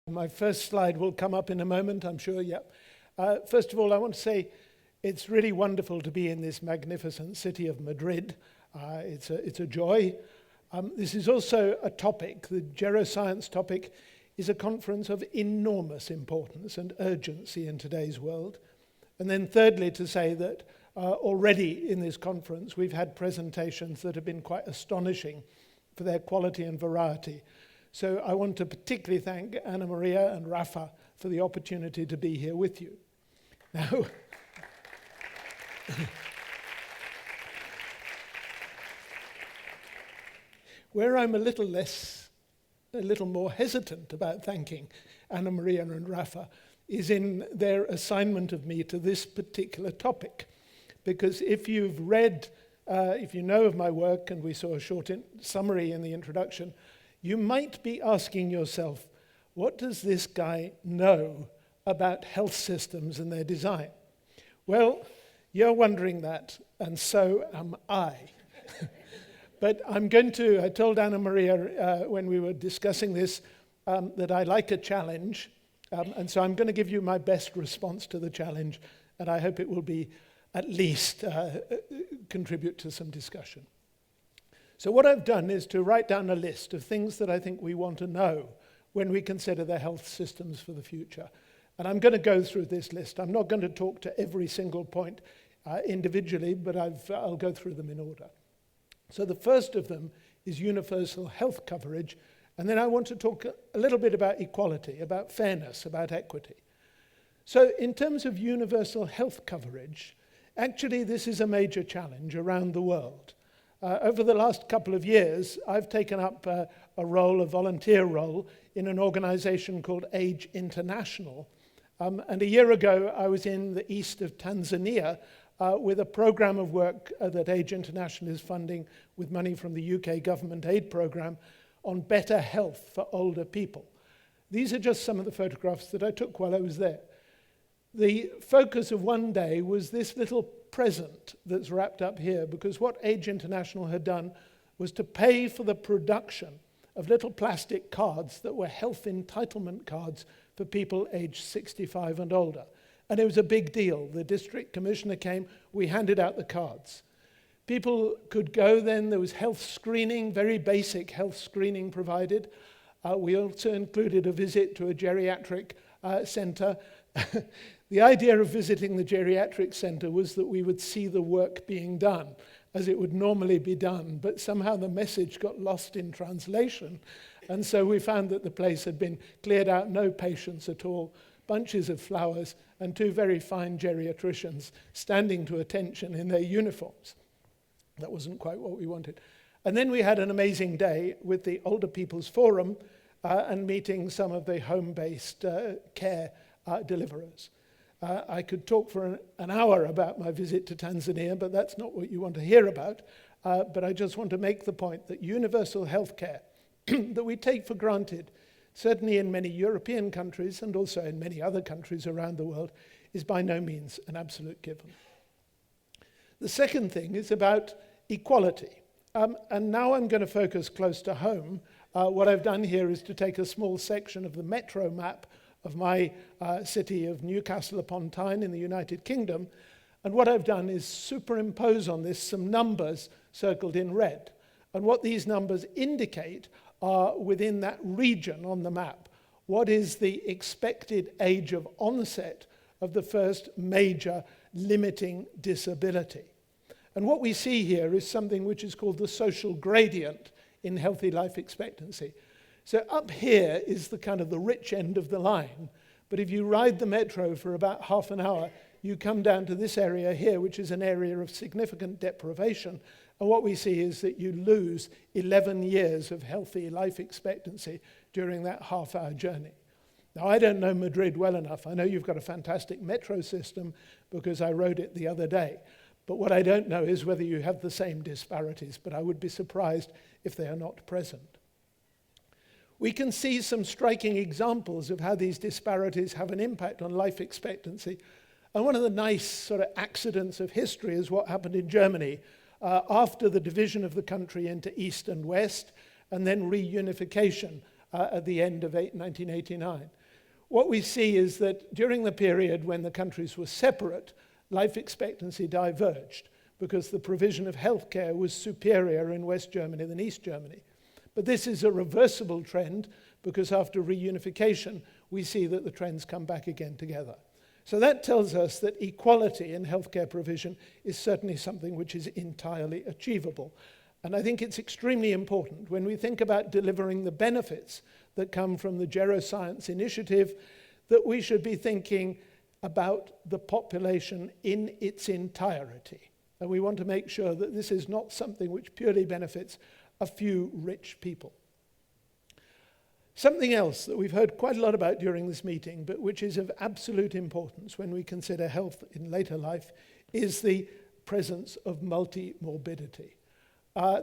My first slide will come up in a moment, I'm sure, yeah. First of all, I want to say it's really wonderful to be in this magnificent city of Madrid. It's a joy. This is also a topic, the geroscience topic, is a conference of enormous importance and urgency in today's world. And then thirdly, to say that already in this conference, we've had presentations that have been quite astonishing for their quality and variety. So I want to particularly thank Anna Maria and Rafa for the opportunity to be here with you. Now, where I'm a little more hesitant about thanking Anna Maria and Rafa is in their assignment of me to this particular topic. Because if you've read, if you know of my work, and we saw a short summary in the introduction, you might be asking yourself, what does this guy know about health systems and their design? Well, you're wondering that, and so am I. But I told Anna Maria when we were discussing this that I like a challenge, and so I'm going to give you my best response to the challenge, and I hope it will be at least contribute to some discussion. So what I've done is to write down a list of things that I think we want to know when we consider the health systems for the future. And I'm going to go through this list. I'm not going to talk to every single point individually, but I'll go through them in order. So the first of them is universal health coverage, and then I want to talk a little bit about equality, about fairness, about equity. So in terms of universal health coverage, actually this is a major challenge around the world. Over the last couple of years, I've taken up a volunteer role, in an organization called Age International. And a year ago, I was in the east of Tanzania with a program of work that Age International is funding with money from the UK government aid program on better health for older people. These are just some of the photographs that I took while I was there. The focus of one day was this little present that's wrapped up here, because what Age International had done was to pay for the production of little plastic cards that were health entitlement cards for people aged 65 and older. And it was a big deal. The district commissioner came, we handed out the cards. People could go then, there was health screening, very basic health screening provided. We also included a visit to a geriatric center. The idea of visiting the geriatric center was that we would see the work being done as it would normally be done, but somehow the message got lost in translation, and so we found that the place had been cleared out, no patients at all, bunches of flowers, and two very fine geriatricians standing to attention in their uniforms. That wasn't quite what we wanted. And then we had an amazing day with the Older People's Forum and meeting some of the home-based care deliverers. I could talk for an hour about my visit to Tanzania, but that's not what you want to hear about. But I just want to make the point that universal health care that we take for granted, certainly in many European countries and also in many other countries around the world, is by no means an absolute given. The second thing is about equality. And now I'm going to focus close to home. What I've done here is to take a small section of the metro map of my city of Newcastle upon Tyne in the United Kingdom. And what I've done is superimpose on this some numbers circled in red. And what these numbers indicate are within that region on the map. What is the expected age of onset of the first major limiting disability? And what we see here is something which is called the social gradient in healthy life expectancy. So up here is the kind of the rich end of the line, but if you ride the metro for about half an hour, you come down to this area here, which is an area of significant deprivation, and what we see is that you lose 11 years of healthy life expectancy during that half-hour journey. Now, I don't know Madrid well enough. I know you've got a fantastic metro system because I rode it the other day, but what I don't know is whether you have the same disparities, but I would be surprised if they are not present. We can see some striking examples of how these disparities have an impact on life expectancy. And one of the nice sort of accidents of history is what happened in Germany after the division of the country into East and West, and then reunification at the end of 1989. What we see is that during the period when the countries were separate, life expectancy diverged because the provision of healthcare was superior in West Germany than East Germany. But this is a reversible trend because after reunification, we see that the trends come back again together. So that tells us that equality in healthcare provision is certainly something which is entirely achievable. And I think it's extremely important when we think about delivering the benefits that come from the Geroscience initiative, that we should be thinking about the population in its entirety. And we want to make sure that this is not something which purely benefits a few rich people. Something else that we've heard quite a lot about during this meeting, but which is of absolute importance when we consider health in later life, is the presence of multi-morbidity.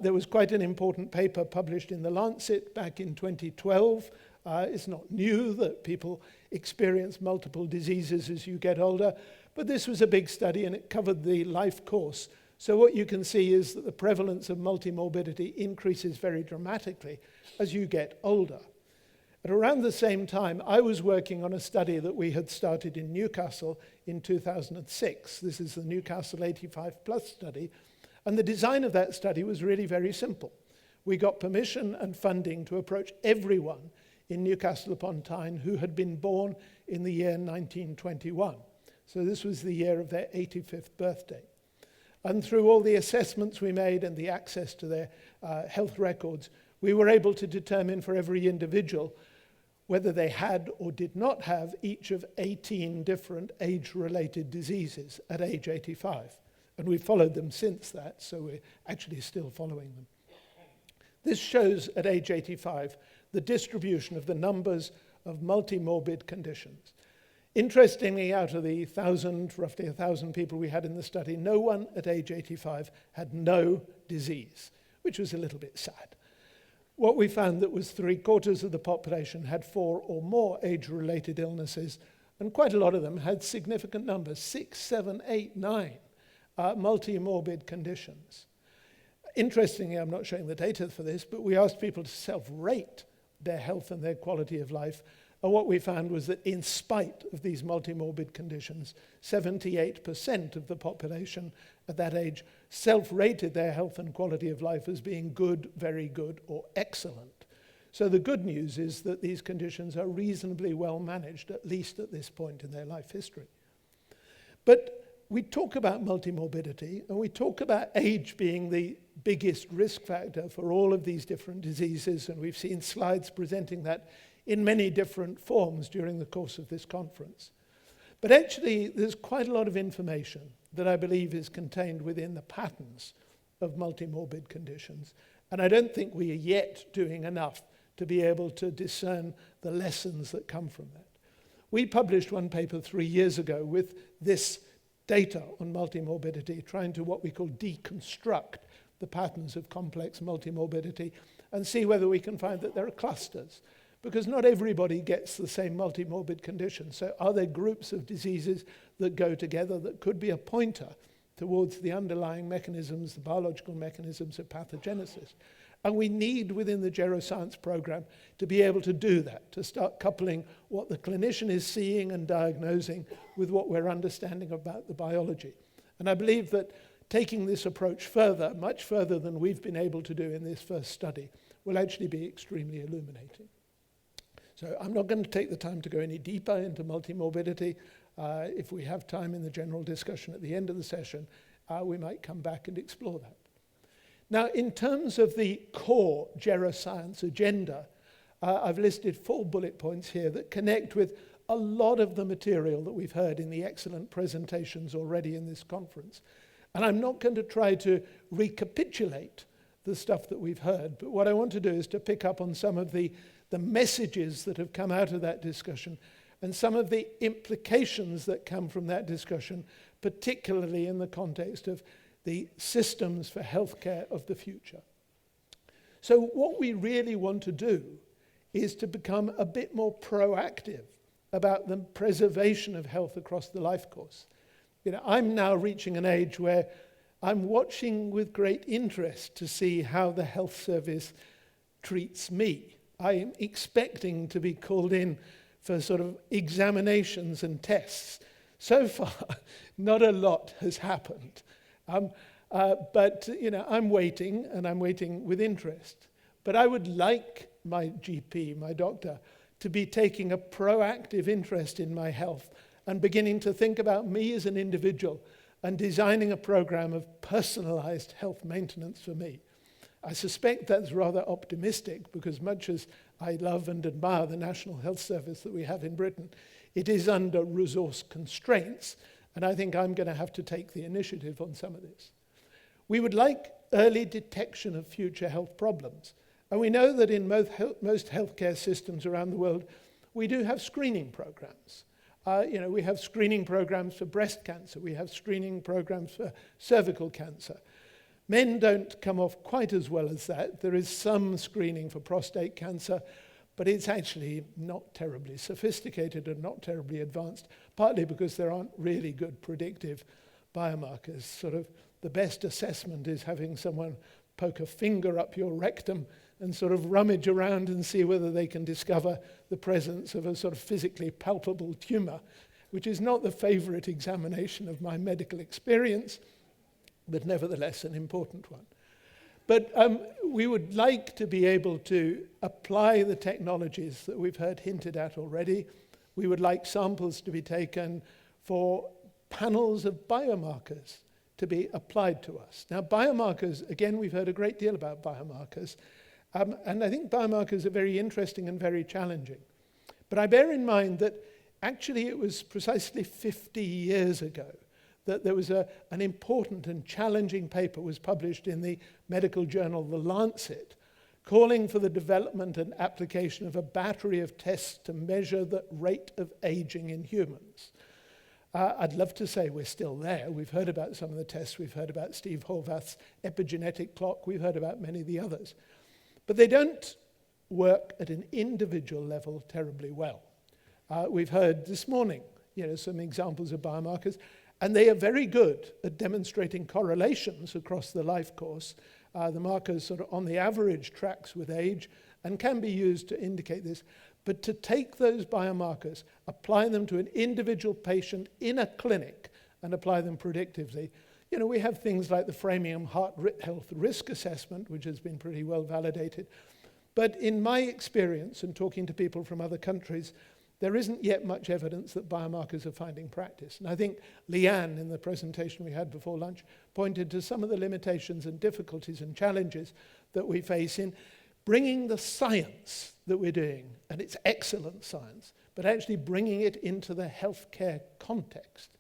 There was quite an important paper published in The Lancet back in 2012. It's not new that people experience multiple diseases as you get older, but this was a big study and it covered the life course. So what you can see is that the prevalence of multimorbidity increases very dramatically as you get older. At around the same time, I was working on a study that we had started in Newcastle in 2006. This is the Newcastle 85 Plus study. And the design of that study was really very simple. We got permission and funding to approach everyone in Newcastle upon Tyne who had been born in the year 1921. So this was the year of their 85th birthday. And through all the assessments we made and the access to their health records, we were able to determine for every individual whether they had or did not have each of 18 different age-related diseases at age 85. And we've followed them since that, so we're actually still following them. This shows at age 85 the distribution of the numbers of multimorbid conditions. Interestingly, out of the roughly 1,000 people we had in the study, no one at age 85 had no disease, which was a little bit sad. What we found that was 3/4 of the population had 4 or more age-related illnesses, and quite a lot of them had significant numbers, 6, 7, 8, 9 multi-morbid conditions. Interestingly, I'm not showing the data for this, but we asked people to self-rate their health and their quality of life, and what we found was that in spite of these multi-morbid conditions, 78% of the population at that age self-rated their health and quality of life as being good, very good, or excellent. So the good news is that these conditions are reasonably well managed, at least at this point in their life history. But we talk about multimorbidity, and we talk about age being the biggest risk factor for all of these different diseases, and we've seen slides presenting that in many different forms during the course of this conference. But actually, there's quite a lot of information that I believe is contained within the patterns of multimorbid conditions, and I don't think we are yet doing enough to be able to discern the lessons that come from that. We published one paper 3 years ago with this data on multimorbidity, trying to what we call deconstruct the patterns of complex multimorbidity and see whether we can find that there are clusters. Because not everybody gets the same multimorbid condition. So are there groups of diseases that go together that could be a pointer towards the underlying mechanisms, the biological mechanisms of pathogenesis? And we need within the Geroscience program to be able to do that, to start coupling what the clinician is seeing and diagnosing with what we're understanding about the biology. And I believe that taking this approach further, much further than we've been able to do in this first study, will actually be extremely illuminating. So I'm not going to take the time to go any deeper into multimorbidity. If we have time in the general discussion at the end of the session, we might come back and explore that. Now, in terms of the core Geroscience agenda, I've listed 4 bullet points here that connect with a lot of the material that we've heard in the excellent presentations already in this conference. And I'm not going to try to recapitulate the stuff that we've heard, but what I want to do is to pick up on some of the messages that have come out of that discussion and some of the implications that come from that discussion, particularly in the context of the systems for healthcare of the future. So what we really want to do is to become a bit more proactive about the preservation of health across the life course. You know, I'm now reaching an age where I'm watching with great interest to see how the health service treats me. I'm expecting to be called in for sort of examinations and tests. So far, not a lot has happened. But I'm waiting, and I'm waiting with interest. But I would like my GP, my doctor, to be taking a proactive interest in my health and beginning to think about me as an individual and designing a program of personalized health maintenance for me. I suspect that's rather optimistic because much as I love and admire the National Health Service that we have in Britain, it is under resource constraints, and I think I'm going to have to take the initiative on some of this. We would like early detection of future health problems, and we know that in most healthcare systems around the world, we do have screening programs. We have screening programs for breast cancer, we have screening programs for cervical cancer. Men don't come off quite as well as that. There is some screening for prostate cancer, but it's actually not terribly sophisticated and not terribly advanced, partly because there aren't really good predictive biomarkers. Sort of the best assessment is having someone poke a finger up your rectum and sort of rummage around and see whether they can discover the presence of a sort of physically palpable tumor, which is not the favorite examination of my medical experience, but nevertheless an important one. But we would like to be able to apply the technologies that we've heard hinted at already. We would like samples to be taken for panels of biomarkers to be applied to us. Now, biomarkers, again, we've heard a great deal about biomarkers, and I think biomarkers are very interesting and very challenging. But I bear in mind that actually it was precisely 50 years ago that there was an important and challenging paper was published in the medical journal The Lancet, calling for the development and application of a battery of tests to measure the rate of aging in humans. I'd love to say we're still there. We've heard about some of the tests. We've heard about Steve Horvath's epigenetic clock. We've heard about many of the others. But they don't work at an individual level terribly well. We've heard this morning, some examples of biomarkers, and they are very good at demonstrating correlations across the life course. The markers sort of on the average tracks with age and can be used to indicate this. But to take those biomarkers, apply them to an individual patient in a clinic and apply them predictively, we have things like the Framingham Heart Health Risk Assessment, which has been pretty well validated. But in my experience and talking to people from other countries, there isn't yet much evidence that biomarkers are finding practice. And I think Leanne, in the presentation we had before lunch, pointed to some of the limitations and difficulties and challenges that we face in bringing the science that we're doing, and it's excellent science, but actually bringing it into the healthcare context.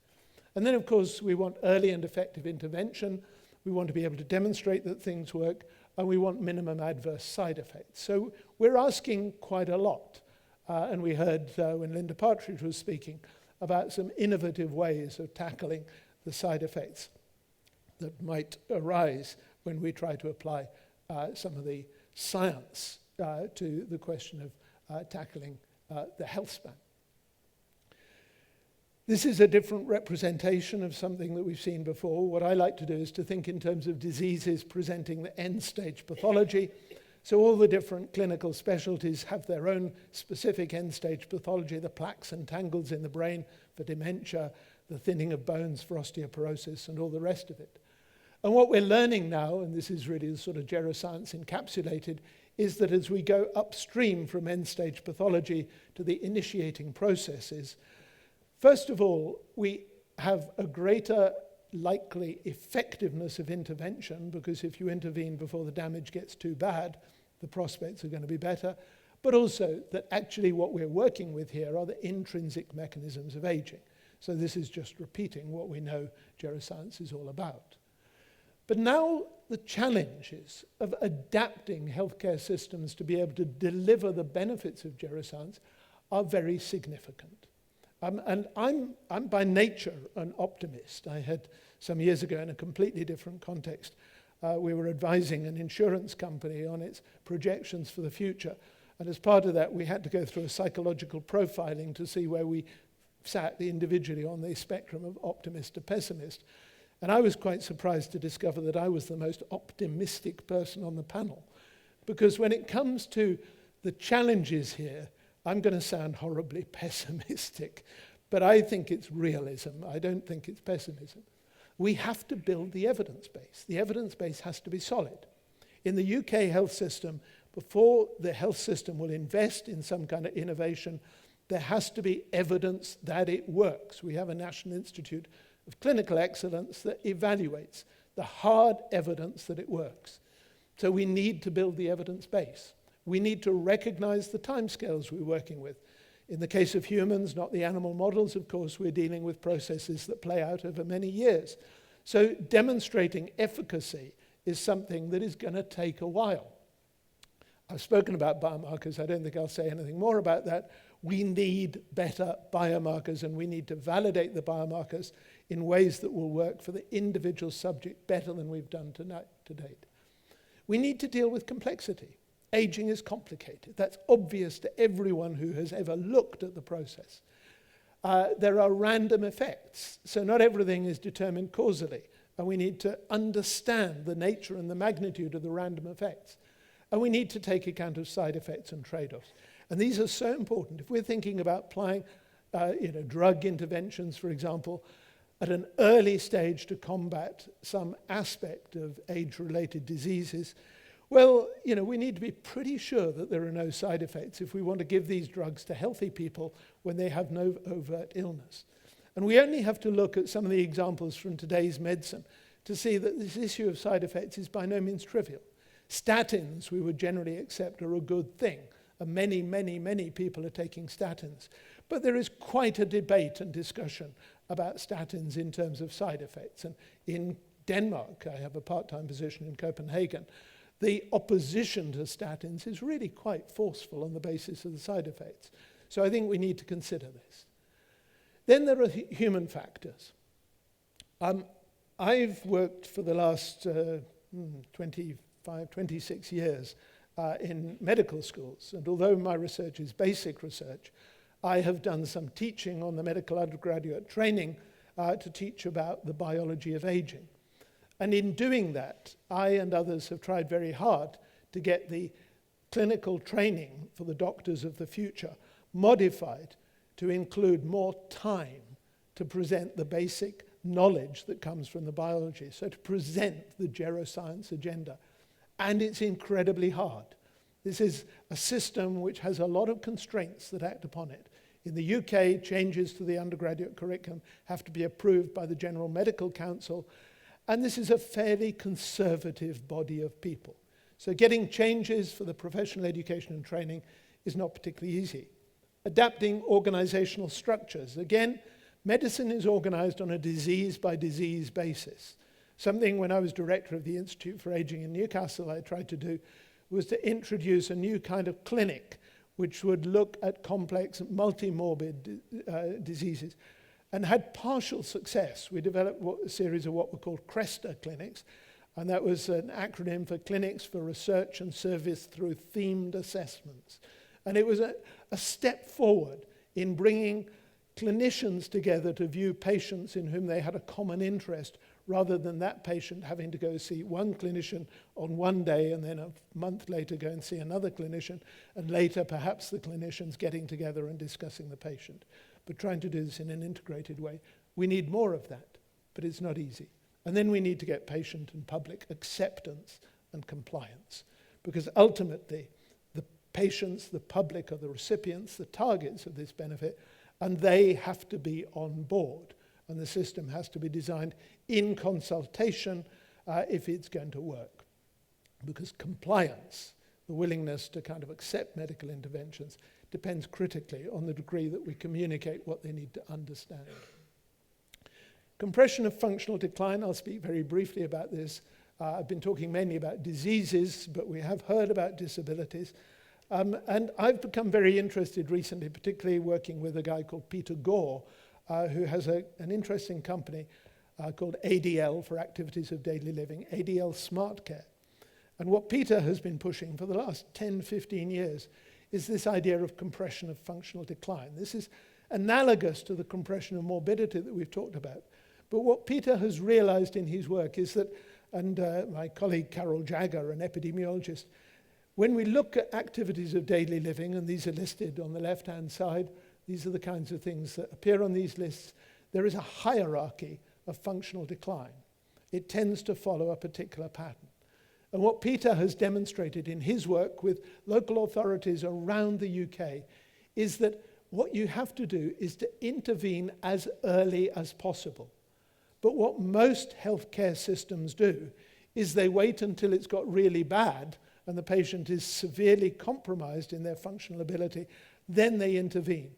And then, of course, we want early and effective intervention. We want to be able to demonstrate that things work, and we want minimum adverse side effects. So we're asking quite a lot. And we heard when Linda Partridge was speaking about some innovative ways of tackling the side effects that might arise when we try to apply some of the science to the question of tackling the health span. This is a different representation of something that we've seen before. What I like to do is to think in terms of diseases presenting the end-stage pathology. So all the different clinical specialties have their own specific end-stage pathology, the plaques and tangles in the brain for dementia, the thinning of bones for osteoporosis, and all the rest of it. And what we're learning now, and this is really the sort of geroscience encapsulated, is that as we go upstream from end-stage pathology to the initiating processes, first of all, we have a greater likely effectiveness of intervention, because if you intervene before the damage gets too bad, the prospects are going to be better, but also that actually what we're working with here are the intrinsic mechanisms of aging. So this is just repeating what we know geroscience is all about. But now the challenges of adapting healthcare systems to be able to deliver the benefits of geroscience are very significant. And I'm by nature an optimist. I had some years ago in a completely different context, we were advising an insurance company on its projections for the future. And as part of that, we had to go through a psychological profiling to see where we sat individually on the spectrum of optimist to pessimist. And I was quite surprised to discover that I was the most optimistic person on the panel. Because when it comes to The challenge is here, I'm going to sound horribly pessimistic, but I think it's realism. I don't think it's pessimism. We have to build the evidence base. The evidence base has to be solid. In the UK health system, before the health system will invest in some kind of innovation, there has to be evidence that it works. We have a National Institute of Clinical Excellence that evaluates the hard evidence that it works. So we need to build the evidence base. We need to recognize the timescales we're working with. In the case of humans, not the animal models, of course, we're dealing with processes that play out over many years. So demonstrating efficacy is something that is going to take a while. I've spoken about biomarkers. I don't think I'll say anything more about that. We need better biomarkers, and we need to validate the biomarkers in ways that will work for the individual subject better than we've done to date. We need to deal with complexity. Aging is complicated. That's obvious to everyone who has ever looked at the process. There are random effects, so not everything is determined causally, and we need to understand the nature and the magnitude of the random effects. And we need to take account of side effects and trade-offs. And these are so important. If we're thinking about applying drug interventions, for example, at an early stage to combat some aspect of age-related diseases, well, we need to be pretty sure that there are no side effects if we want to give these drugs to healthy people when they have no overt illness. And we only have to look at some of the examples from today's medicine to see that this issue of side effects is by no means trivial. Statins, we would generally accept, are a good thing. And many, many, many people are taking statins. But there is quite a debate and discussion about statins in terms of side effects. And in Denmark, I have a part-time position in Copenhagen, the opposition to statins is really quite forceful on the basis of the side effects. So I think we need to consider this. Then there are human factors. I've worked for the last 26 years in medical schools, and although my research is basic research, I have done some teaching on the medical undergraduate training to teach about the biology of aging. And in doing that, I and others have tried very hard to get the clinical training for the doctors of the future modified to include more time to present the basic knowledge that comes from the biology, so to present the geroscience agenda. And it's incredibly hard. This is a system which has a lot of constraints that act upon it. In the UK, changes to the undergraduate curriculum have to be approved by the General Medical Council, and this is a fairly conservative body of people. So getting changes for the professional education and training is not particularly easy. Adapting organizational structures. Again, medicine is organized on a disease-by-disease basis. Something when I was director of the Institute for Aging in Newcastle I tried to do was to introduce a new kind of clinic which would look at complex multi-morbid diseases, and had partial success. We developed a series of what were called CRESTA clinics, and that was an acronym for Clinics for Research and Service Through Themed Assessments. And it was a step forward in bringing clinicians together to view patients in whom they had a common interest, rather than that patient having to go see one clinician on one day and then a month later go and see another clinician, and later perhaps the clinicians getting together and discussing the patient. But trying to do this in an integrated way. We need more of that, but it's not easy. And then we need to get patient and public acceptance and compliance, because ultimately the patients, the public are the recipients, the targets of this benefit, and they have to be on board. And the system has to be designed in consultation if it's going to work. Because compliance, the willingness to kind of accept medical interventions, depends critically on the degree that we communicate what they need to understand. Compression of functional decline, I'll speak very briefly about this. I've been talking mainly about diseases, but we have heard about disabilities. And I've become very interested recently, particularly working with a guy called Peter Gore, who has an interesting company called ADL for Activities of Daily Living, ADL Smart Care. And what Peter has been pushing for the last 10, 15 years is this idea of compression of functional decline. This is analogous to the compression of morbidity that we've talked about. But what Peter has realized in his work is that, and my colleague Carol Jagger, an epidemiologist, When we look at activities of daily living, and these are listed on the left-hand side, these are the kinds of things that appear on these lists, there is a hierarchy of functional decline. It tends to follow a particular pattern. And what Peter has demonstrated in his work with local authorities around the UK is that what you have to do is to intervene as early as possible. But what most healthcare systems do is they wait until it's got really bad and the patient is severely compromised in their functional ability, then they intervene.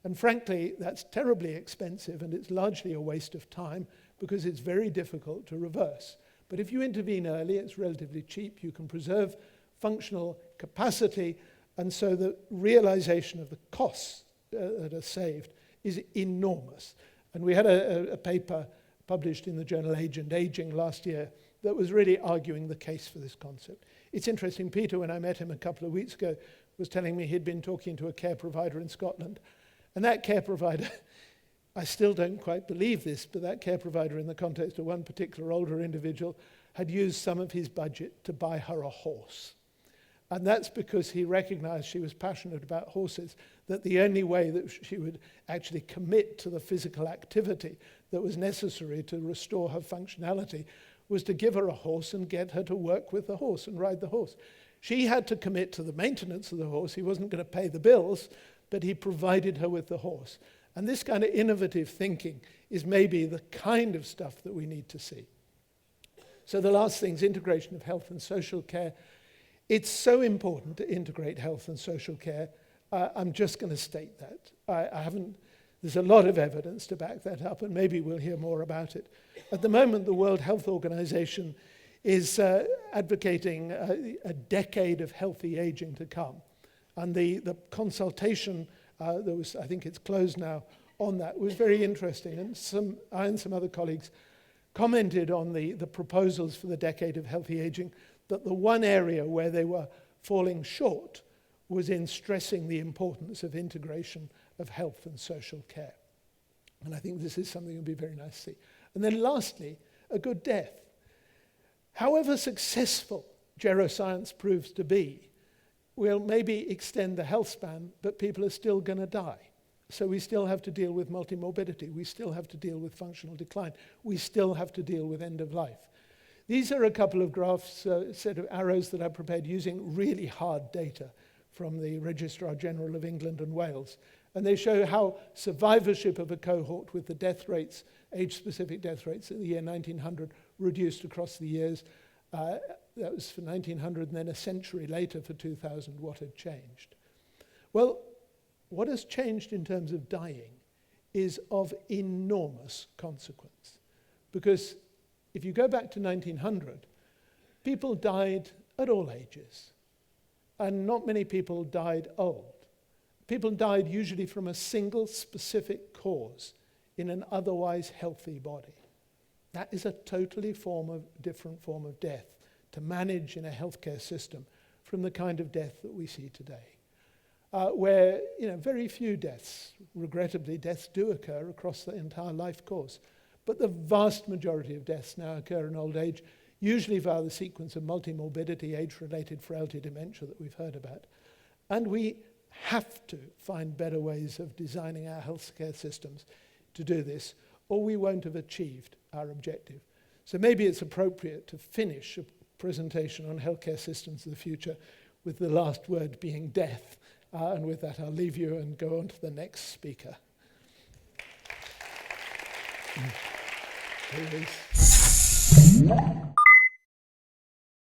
And frankly, that's terribly expensive and it's largely a waste of time because it's very difficult to reverse. But if you intervene early, it's relatively cheap, you can preserve functional capacity, and so the realization of the costs that are saved is enormous. And we had a paper published in the journal Age and Aging last year that was really arguing the case for this concept. It's interesting, Peter, when I met him a couple of weeks ago, was telling me he'd been talking to a care provider in Scotland, and that care provider, I still don't quite believe this, but that care provider in the context of one particular older individual had used some of his budget to buy her a horse. And that's because he recognized she was passionate about horses, that the only way that she would actually commit to the physical activity that was necessary to restore her functionality was to give her a horse and get her to work with the horse and ride the horse. She had to commit to the maintenance of the horse. He wasn't going to pay the bills, but he provided her with the horse. And this kind of innovative thinking is maybe the kind of stuff that we need to see. So the last thing is integration of health and social care. It's so important to integrate health and social care. I'm just going to state that. I haven't. There's a lot of evidence to back that up, and maybe we'll hear more about it. At the moment, the World Health Organization is advocating a decade of healthy aging to come. And the consultation that was, I think it's closed now, on that was very interesting. And I and some other colleagues commented on the proposals for the decade of healthy aging, that the one area where they were falling short was in stressing the importance of integration of health and social care. And I think this is something that would be very nice to see. And then lastly, a good death. However successful geroscience proves to be, we'll maybe extend the health span, but people are still going to die. So we still have to deal with multimorbidity. We still have to deal with functional decline. We still have to deal with end of life. These are a couple of graphs, a set of arrows that I prepared using really hard data from the Registrar General of England and Wales. And they show how survivorship of a cohort with the death rates, age-specific death rates in the year 1900 reduced across the years. That was for 1900, and then a century later for 2000, what had changed? Well, what has changed in terms of dying is of enormous consequence. Because if you go back to 1900, people died at all ages. And not many people died old. People died usually from a single specific cause in an otherwise healthy body. That is a totally different form of death to manage in a healthcare system from the kind of death that we see today. Where very few deaths, regrettably, deaths do occur across the entire life course. But the vast majority of deaths now occur in old age, usually via the sequence of multimorbidity, age-related frailty, dementia that we've heard about. And we have to find better ways of designing our healthcare systems to do this, or we won't have achieved our objective. So maybe it's appropriate to finish a presentation on healthcare systems of the future with the last word being death. And with that, I'll leave you and go on to the next speaker. Here he is.